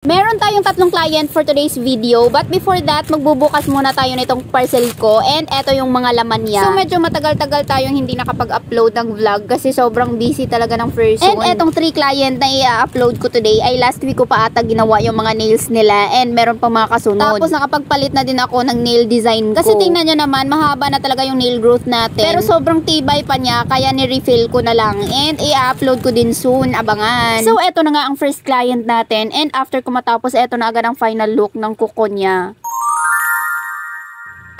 Meron tayong tatlong client for today's video, but before that, magbubukas muna tayo nitong parcel ko and eto yung mga laman niya. So medyo matagal-tagal tayong hindi nakapag-upload ng vlog kasi sobrang busy talaga ng person. And etong 3 client na i-upload ko today ay last week ko pa ata ginawa yung mga nails nila and meron pa mga kasunod. Tapos nakapagpalit na din ako ng nail design ko. Kasi tingnan nyo naman, mahaba na talaga yung nail growth natin. Pero sobrang tibay pa niya, kaya ni-refill ko na lang and i-upload ko din soon, abangan. So eto na nga ang first client natin and after matapos eto na agad ang final look ng kuko niya.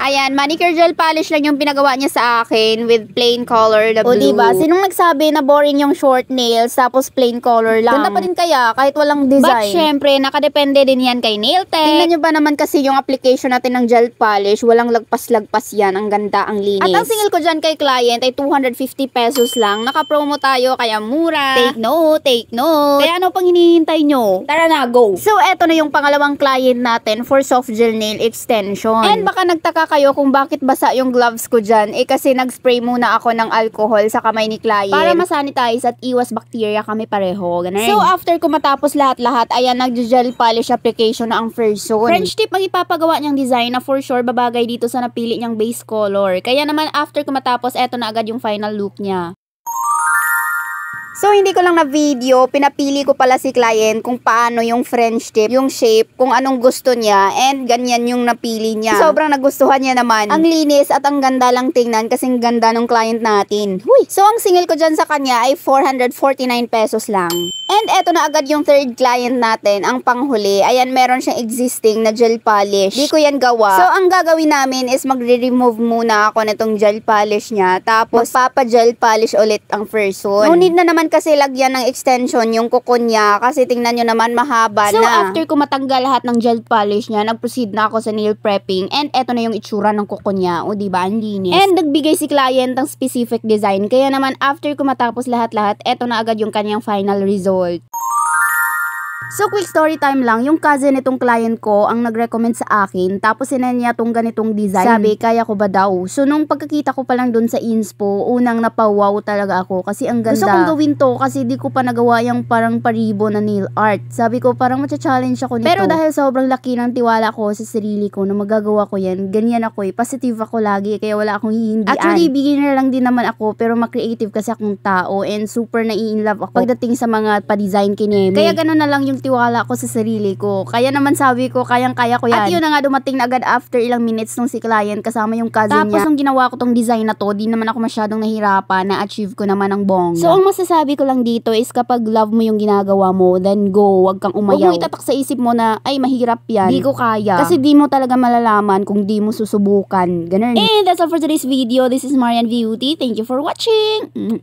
Ayan, manicure gel polish lang yung pinagawa niya sa akin with plain color na blue. O diba, sinong nagsabi na boring yung short nails tapos plain color lang? Ganda pa din kaya kahit walang design. But syempre, nakadepende din yan kay nail tech. Tingnan nyo ba naman kasi yung application natin ng gel polish, walang lagpas-lagpas yan. Ang ganda, ang linis. At ang singil ko dyan kay client ay 250 pesos lang. Naka-promo tayo kaya mura. Take note, take note. Kaya ano pang hinihintay nyo? Tara na, go! So, eto na yung pangalawang client natin for soft gel nail extension. And baka nagtaka kayo kung bakit basa yung gloves ko dyan, kasi nag-spray muna ako ng alcohol sa kamay ni client para masanitize at iwas bacteria kami pareho. Ganun. So after ko matapos lahat-lahat, ayan, nag-gel polish application na ang person. French tip ang ipapagawa niyang design na for sure babagay dito sa napili niyang base color. Kaya naman after ko matapos, eto na agad yung final look niya. So, hindi ko lang na video, pinapili ko pala si client kung paano yung French tip, yung shape, kung anong gusto niya, and ganyan yung napili niya. Sobrang nagustuhan niya naman. Ang linis at ang ganda lang tingnan kasing ganda ng client natin. Huy! So, ang singil ko dyan sa kanya ay 449 pesos lang. And eto na agad yung third client natin, ang panghuli. Ayan, meron siyang existing na gel polish. Di ko yan gawa. So, ang gagawin namin is magre-remove muna ako nitong gel polish niya. Tapos, magpapa-gel polish ulit ang person. No need na naman kasi lagyan ng extension yung kuko niya. Kasi tingnan nyo naman, mahaba na. So, after ko matanggal lahat ng gel polish niya, nag-proceed na ako sa nail prepping. And eto na yung itsura ng kuko niya. O, diba? Ang linis. And nagbigay si client ng specific design. Kaya naman, after ko matapos lahat-lahat, eto na agad yung kanyang final result. So, quick story time lang. Yung cousin nitong client ko ang nag-recommend sa akin. Tapos, sinend niya tong ganitong design. Sabi, kaya ko ba daw? So, nung pagkakita ko pa lang dun sa inspo, unang napawaw talaga ako. Kasi ang ganda. Gusto kong gawin to kasi di ko pa nagawa yung parang paribo na nail art. Sabi ko, parang matcha-challenge ako nito. Pero dahil sobrang laki ng tiwala ko sa sarili ko na magagawa ko yan, ganyan ako eh. Positive ako lagi. Kaya wala akong hihindian. Actually, beginner lang din naman ako. Pero ma-creative kasi akong tao. And super nai-inlove ako pagdating sa mga pa-design kineme. Kaya ganun na lang yung tiwala ko sa sarili ko. Kaya naman sabi ko, kayang-kaya ko yan. At yun na nga, dumating na agad after ilang minutes nung si client kasama yung cousin niya. Tapos nung ginawa ko tong design na to, di naman ako masyadong nahirapan, na-achieve ko naman ang bongga. So ang masasabi ko lang dito is kapag love mo yung ginagawa mo, then go, wag kang umayaw. Huwag mo itatak sa isip mo na, ay mahirap yan. Di ko kaya. Kasi di mo talaga malalaman kung di mo susubukan. Ganun. And that's all for today's video. This is Marian Beauty. Thank you for watching.